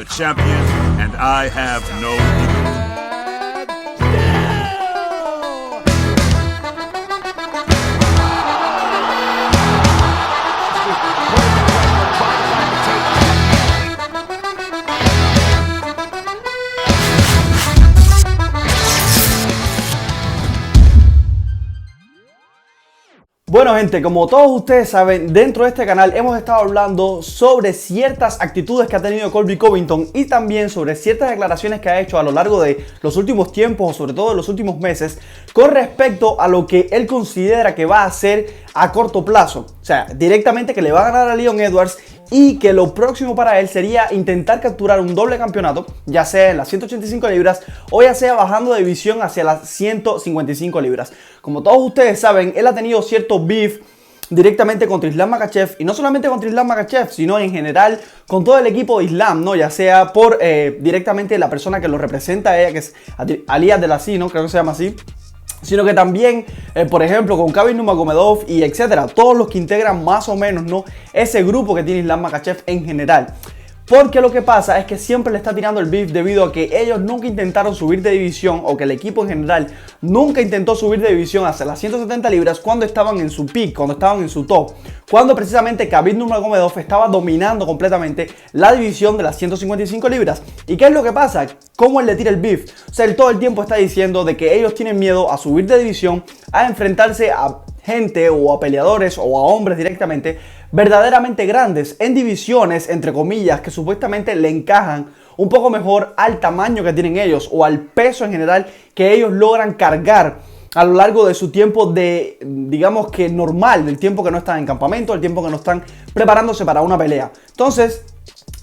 the champion, and I have no equal. Bueno gente, como todos ustedes saben, dentro de este canal hemos estado hablando sobre ciertas actitudes que ha tenido Colby Covington y también sobre ciertas declaraciones que ha hecho a lo largo de los últimos tiempos o sobre todo de los últimos meses con respecto a lo que él considera que va a hacer a corto plazo. O sea, directamente que le va a ganar a Leon Edwards y que lo próximo para él sería intentar capturar un doble campeonato, ya sea en las 185 libras o ya sea bajando de división hacia las 155 libras. Como todos ustedes saben, él ha tenido cierto beef directamente contra Islam Makhachev, y no solamente contra Islam Makhachev, sino en general con todo el equipo de Islam, ¿no? Ya sea por directamente la persona que lo representa a ella, que es Ali Abdelaziz, ¿no? Creo que se llama así. Sino que también, por ejemplo, con Khabib Nurmagomedov y etcétera, todos los que integran más o menos, ¿no?, ese grupo que tiene Islam Makhachev en general. Porque lo que pasa es que siempre le está tirando el beef debido a que ellos nunca intentaron subir de división, o que el equipo en general nunca intentó subir de división hacia las 170 libras cuando estaban en su peak, cuando estaban en su top. Cuando precisamente Khabib Nurmagomedov estaba dominando completamente la división de las 155 libras. ¿Y qué es lo que pasa? ¿Cómo él le tira el beef? O sea, él todo el tiempo está diciendo de que ellos tienen miedo a subir de división, a enfrentarse a gente o a peleadores o a hombres directamente verdaderamente grandes en divisiones, entre comillas, que supuestamente le encajan un poco mejor al tamaño que tienen ellos o al peso en general que ellos logran cargar a lo largo de su tiempo de, digamos que normal, del tiempo que no están en campamento, el tiempo que no están preparándose para una pelea. Entonces,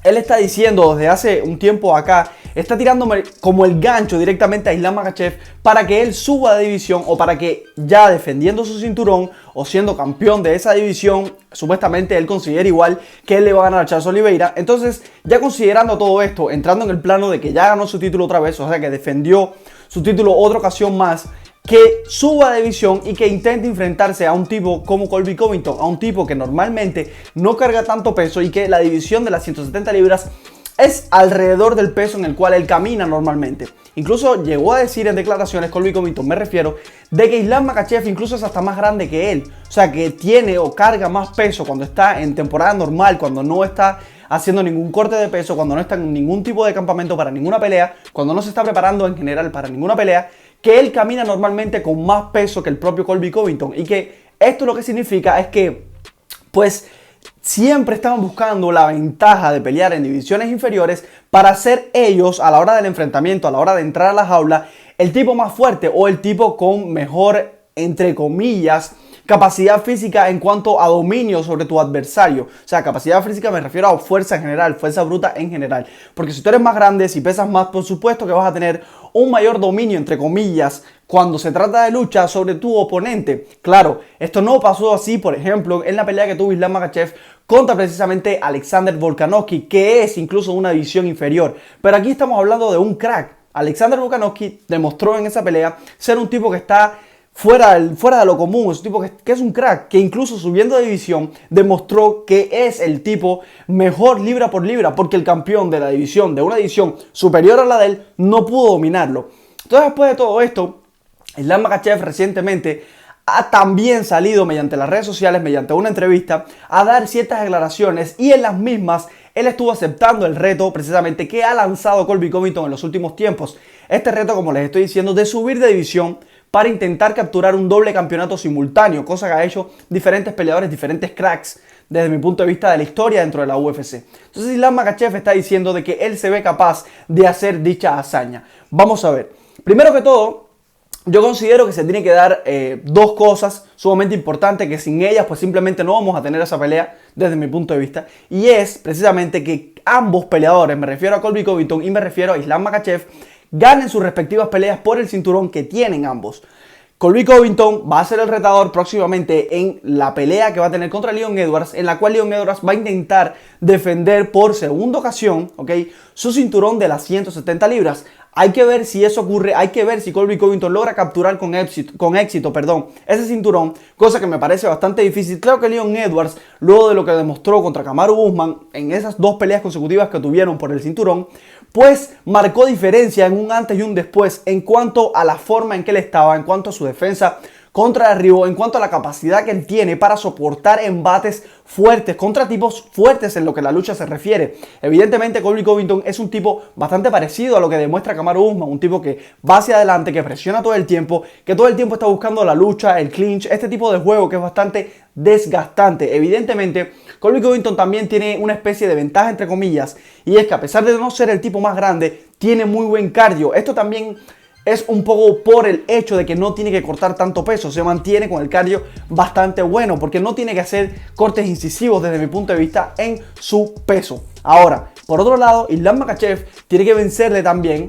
él está diciendo desde hace un tiempo acá, está tirándome como el gancho directamente a Islam Makhachev para que él suba de división, o para que ya defendiendo su cinturón o siendo campeón de esa división, supuestamente él considera igual que él le va a ganar a Charles Oliveira. Entonces, ya considerando todo esto, entrando en el plano de que ya ganó su título otra vez, o sea que defendió su título otra ocasión más, que suba de división y que intente enfrentarse a un tipo como Colby Covington, a un tipo que normalmente no carga tanto peso y que la división de las 170 libras es alrededor del peso en el cual él camina normalmente. Incluso llegó a decir en declaraciones, Colby Covington me refiero, de que Islam Makhachev incluso es hasta más grande que él. O sea, que tiene o carga más peso cuando está en temporada normal, cuando no está haciendo ningún corte de peso, cuando no está en ningún tipo de campamento para ninguna pelea, cuando no se está preparando en general para ninguna pelea, que él camina normalmente con más peso que el propio Colby Covington. Y que esto lo que significa es que, pues, siempre estaban buscando la ventaja de pelear en divisiones inferiores para ser ellos, a la hora del enfrentamiento, a la hora de entrar a la jaula, el tipo más fuerte o el tipo con mejor, entre comillas, capacidad física en cuanto a dominio sobre tu adversario. O sea, capacidad física me refiero a fuerza en general, fuerza bruta en general. Porque si tú eres más grande, si pesas más, por supuesto que vas a tener un mayor dominio, entre comillas, cuando se trata de lucha sobre tu oponente. Claro, esto no pasó así, por ejemplo, en la pelea que tuvo Islam Makhachev contra precisamente Alexander Volkanovski, que es incluso una división inferior. Pero aquí estamos hablando de un crack. Alexander Volkanovski demostró en esa pelea ser un tipo que está fuera de lo común, es un tipo que es un crack, que incluso subiendo de división demostró que es el tipo mejor libra por libra, porque el campeón de la división, de una división superior a la de él, no pudo dominarlo. Entonces, después de todo esto, Islam Makhachev recientemente ha también salido mediante las redes sociales, mediante una entrevista, a dar ciertas declaraciones, y en las mismas él estuvo aceptando el reto precisamente que ha lanzado Colby Covington en los últimos tiempos. Este reto, como les estoy diciendo, de subir de división para intentar capturar un doble campeonato simultáneo, cosa que ha hecho diferentes peleadores, diferentes cracks, desde mi punto de vista de la historia dentro de la UFC. Entonces Islam Makhachev está diciendo de que él se ve capaz de hacer dicha hazaña. Vamos a ver. Primero que todo, yo considero que se tiene que dar dos cosas sumamente importantes, que sin ellas pues simplemente no vamos a tener esa pelea desde mi punto de vista. Y es precisamente que ambos peleadores, me refiero a Colby Covington y me refiero a Islam Makhachev, ganen sus respectivas peleas por el cinturón que tienen ambos. Colby Covington va a ser el retador próximamente en la pelea que va a tener contra Leon Edwards, en la cual Leon Edwards va a intentar defender por segunda ocasión, ¿ok?, su cinturón de las 170 libras. Hay que ver si eso ocurre, hay que ver si Colby Covington logra capturar con éxito, ese cinturón, cosa que me parece bastante difícil. Creo que Leon Edwards, luego de lo que demostró contra Kamaru Usman en esas 2 peleas consecutivas que tuvieron por el cinturón, pues marcó diferencia en un antes y un después en cuanto a la forma en que él estaba, en cuanto a su defensa contra derribo, en cuanto a la capacidad que él tiene para soportar embates fuertes contra tipos fuertes en lo que la lucha se refiere. Evidentemente Colby Covington es un tipo bastante parecido a lo que demuestra Kamaru Usman, un tipo que va hacia adelante, que presiona todo el tiempo, que todo el tiempo está buscando la lucha, el clinch, este tipo de juego que es bastante desgastante. Evidentemente Colby Covington también tiene una especie de ventaja entre comillas, y es que a pesar de no ser el tipo más grande, tiene muy buen cardio. Esto también es un poco por el hecho de que no tiene que cortar tanto peso, se mantiene con el cardio bastante bueno porque no tiene que hacer cortes incisivos desde mi punto de vista en su peso. Ahora, por otro lado, Islam Makhachev tiene que vencerle también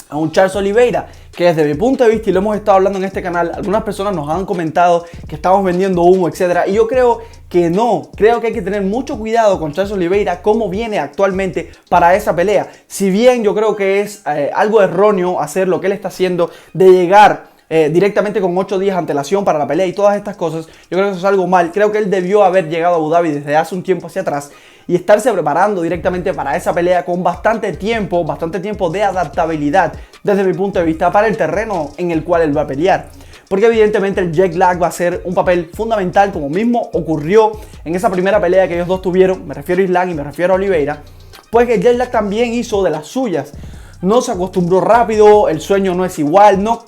a un Charles Oliveira, que desde mi punto de vista, y lo hemos estado hablando en este canal, algunas personas nos han comentado que estamos vendiendo humo, etcétera, y yo creo que no, creo que hay que tener mucho cuidado con Charles Oliveira, cómo viene actualmente para esa pelea. Si bien yo creo que es algo erróneo hacer lo que él está haciendo, de llegar directamente con 8 días de antelación para la pelea y todas estas cosas, yo creo que eso es algo mal. Creo que él debió haber llegado a Abu Dhabi desde hace un tiempo hacia atrás y estarse preparando directamente para esa pelea con bastante tiempo de adaptabilidad desde mi punto de vista para el terreno en el cual él va a pelear. Porque evidentemente el jet lag va a ser un papel fundamental, como mismo ocurrió en esa primera pelea que ellos dos tuvieron, me refiero a Islam y me refiero a Oliveira, pues el jet lag también hizo de las suyas. No se acostumbró rápido, el sueño no es igual, no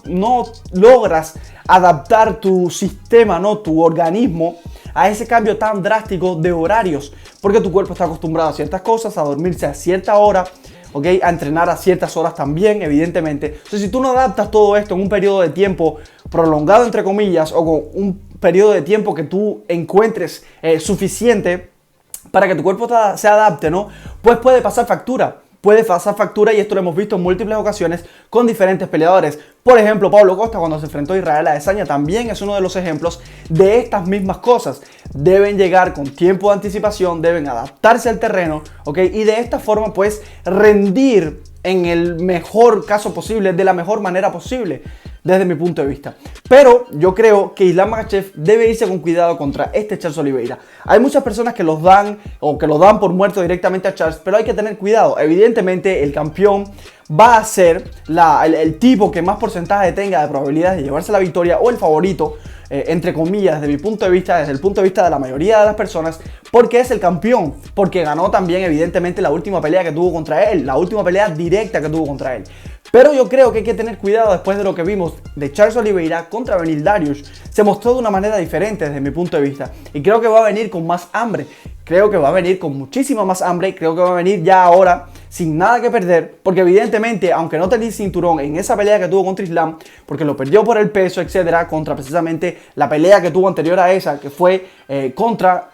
logras adaptar tu sistema, tu organismo a ese cambio tan drástico de horarios, porque tu cuerpo está acostumbrado a ciertas cosas, a dormirse a cierta hora, ¿okay? A entrenar a ciertas horas también, evidentemente. Entonces, si tú no adaptas todo esto en un periodo de tiempo prolongado, entre comillas, o con un periodo de tiempo que tú encuentres suficiente para que tu cuerpo se adapte, pues puede pasar factura. Y esto lo hemos visto en múltiples ocasiones con diferentes peleadores. Por ejemplo, Pablo Costa cuando se enfrentó a Israel Adesanya también es uno de los ejemplos de estas mismas cosas. Deben llegar con tiempo de anticipación, deben adaptarse al terreno, ¿ok? Y de esta forma pues rendir en el mejor caso posible, de la mejor manera posible, desde mi punto de vista. Pero yo creo que Islam Makhachev debe irse con cuidado contra este Charles Oliveira. Hay muchas personas que los dan o que lo dan por muerto directamente a Charles, pero hay que tener cuidado. Evidentemente el campeón va a ser el tipo que más porcentaje tenga de probabilidades de llevarse la victoria, o el favorito, entre comillas, desde mi punto de vista, desde el punto de vista de la mayoría de las personas, porque es el campeón, porque ganó también evidentemente la última pelea que tuvo contra él, la última pelea directa que tuvo contra él. Pero yo creo que hay que tener cuidado después de lo que vimos de Charles Oliveira contra Beneil Dariush. Se mostró de una manera diferente desde mi punto de vista, y creo que va a venir con más hambre. Creo que va a venir con muchísima más hambre, creo que va a venir ya ahora sin nada que perder, porque evidentemente, aunque no tenía cinturón en esa pelea que tuvo contra Islam, porque lo perdió por el peso, etcétera, contra precisamente la pelea que tuvo anterior a esa, que fue contra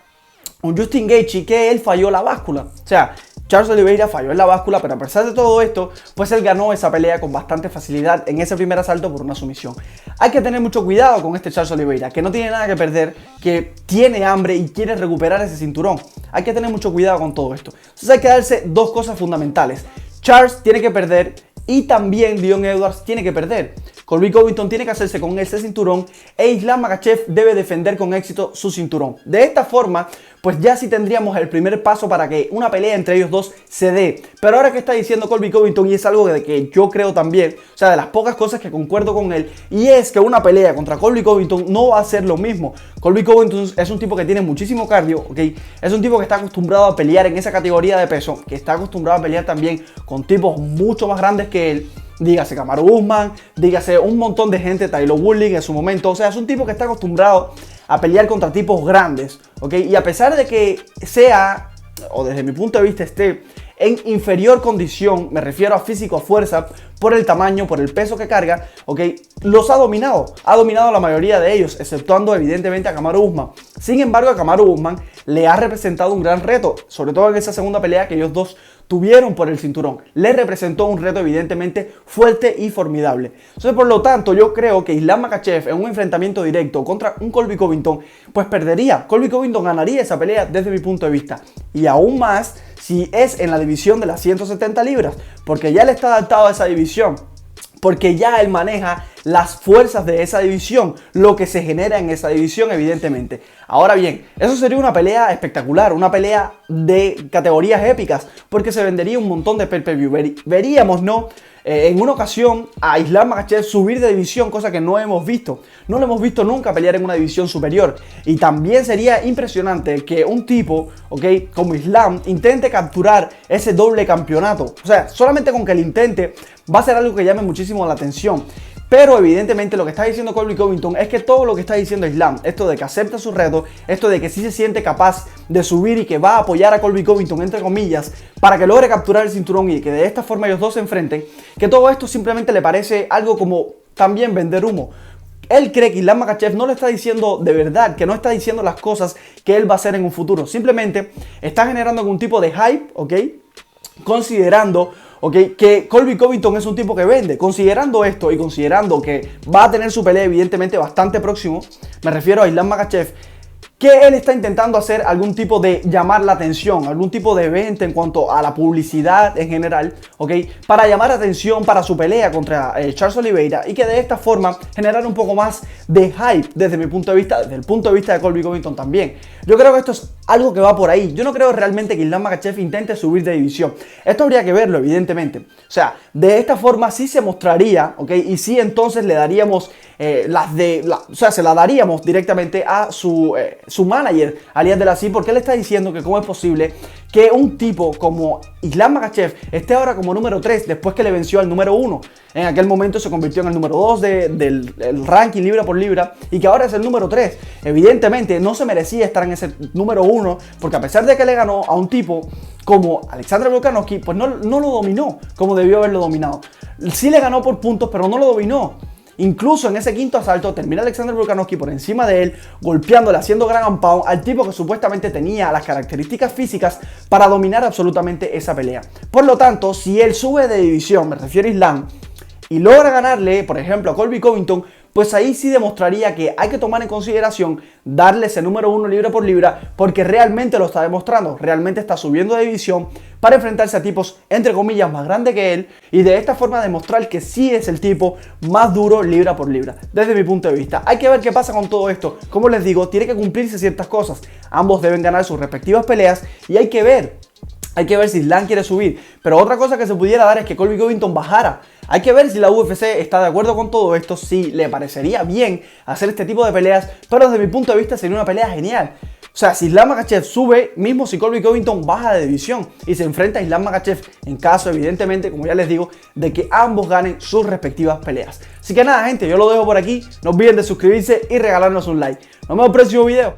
un Justin Gaethje, que él falló la báscula. O sea, Charles Oliveira falló en la báscula, pero a pesar de todo esto, pues él ganó esa pelea con bastante facilidad en ese primer asalto por una sumisión. Hay que tener mucho cuidado con este Charles Oliveira, que no tiene nada que perder, que tiene hambre y quiere recuperar ese cinturón. Hay que tener mucho cuidado con todo esto. Entonces hay que darse dos cosas fundamentales. Charles tiene que perder y también Leon Edwards tiene que perder. Colby Covington tiene que hacerse con ese cinturón e Islam Makhachev debe defender con éxito su cinturón. De esta forma, pues ya sí tendríamos el primer paso para que una pelea entre ellos dos se dé. Pero ahora que está diciendo Colby Covington, y es algo de que yo creo también, o sea, de las pocas cosas que concuerdo con él, y es que una pelea contra Colby Covington no va a ser lo mismo. Colby Covington es un tipo que tiene muchísimo cardio, ¿ok? Es un tipo que está acostumbrado a pelear en esa categoría de peso, que está acostumbrado a pelear también con tipos mucho más grandes que él. Dígase Kamaru Usman, dígase un montón de gente, Tyler Woodley en su momento. O sea, es un tipo que está acostumbrado a pelear contra tipos grandes, ¿ok? Y a pesar de que sea, o desde mi punto de vista esté en inferior condición, me refiero a físico, a fuerza, por el tamaño, por el peso que carga, ¿ok? Los ha dominado a la mayoría de ellos, exceptuando evidentemente a Kamaru Usman. Sin embargo, a Kamaru Usman le ha representado un gran reto, sobre todo en esa segunda pelea que ellos dos tuvieron por el cinturón. Le representó un reto evidentemente fuerte y formidable. Entonces, por lo tanto, yo creo que Islam Makhachev en un enfrentamiento directo contra un Colby Covington, pues perdería. Colby Covington ganaría esa pelea desde mi punto de vista. Y aún más si es en la división de las 170 libras, porque ya él está adaptado a esa división, porque ya él maneja las fuerzas de esa división, lo que se genera en esa división evidentemente. Ahora bien, eso sería una pelea espectacular, una pelea de categorías épicas, porque se vendería un montón de pay-per-view. Veríamos, ¿no? En una ocasión a Islam Makhachev subir de división, cosa que no hemos visto. No lo hemos visto nunca pelear en una división superior. Y también sería impresionante que un tipo, ¿ok?, como Islam intente capturar ese doble campeonato. O sea, solamente con que lo intente va a ser algo que llame muchísimo la atención. Pero evidentemente lo que está diciendo Colby Covington es que todo lo que está diciendo Islam, esto de que acepta su reto, esto de que sí se siente capaz de subir y que va a apoyar a Colby Covington, entre comillas, para que logre capturar el cinturón y que de esta forma ellos dos se enfrenten, que todo esto simplemente le parece algo como también vender humo. Él cree que Islam Makhachev no le está diciendo de verdad, que no está diciendo las cosas que él va a hacer en un futuro. Simplemente está generando algún tipo de hype, ¿ok?, considerando que Colby Covington es un tipo que vende. Considerando esto y considerando que va a tener su pelea evidentemente bastante próximo, me refiero a Islam Makhachev, que él está intentando hacer algún tipo de llamar la atención, algún tipo de evento en cuanto a la publicidad en general, ¿ok?, para llamar la atención para su pelea contra Charles Oliveira y que de esta forma generar un poco más de hype desde mi punto de vista, desde el punto de vista de Colby Covington también. Yo creo que esto es algo que va por ahí. Yo no creo realmente que Islam Makhachev intente subir de división. Esto habría que verlo, evidentemente. O sea, de esta forma sí se mostraría, ¿ok?, y sí entonces le daríamos se la daríamos directamente a su manager, Alias Delacy, porque él está diciendo que cómo es posible que un tipo como Islam Makhachev esté ahora como número 3 después que le venció al número 1. En aquel momento se convirtió en el número 2 del ranking libra por libra y que ahora es el número 3. Evidentemente no se merecía estar en ese número 1 porque a pesar de que le ganó a un tipo como Alexander Volkanovski, pues no lo dominó como debió haberlo dominado. Sí le ganó por puntos, pero no lo dominó. Incluso en ese quinto asalto termina Alexander Volkanovski por encima de él, golpeándole, haciendo ground and pound al tipo que supuestamente tenía las características físicas para dominar absolutamente esa pelea. Por lo tanto, si él sube de división, me refiero a Islam, y logra ganarle, por ejemplo, a Colby Covington, pues ahí sí demostraría que hay que tomar en consideración darle ese número 1 libra por libra, porque realmente lo está demostrando, realmente está subiendo de división para enfrentarse a tipos entre comillas más grandes que él y de esta forma demostrar que sí es el tipo más duro libra por libra, desde mi punto de vista. Hay que ver qué pasa con todo esto. Como les digo, tiene que cumplirse ciertas cosas, ambos deben ganar sus respectivas peleas y hay que ver si Islam quiere subir. Pero otra cosa que se pudiera dar es que Colby Covington bajara. Hay que ver si la UFC está de acuerdo con todo esto, si le parecería bien hacer este tipo de peleas, pero desde mi punto de vista sería una pelea genial. O sea, si Islam Makhachev sube, mismo si Colby Covington baja de división y se enfrenta a Islam Makhachev, en caso evidentemente, como ya les digo, de que ambos ganen sus respectivas peleas. Así que nada, gente, yo lo dejo por aquí. No olviden de suscribirse y regalarnos un like. Nos vemos en el próximo video.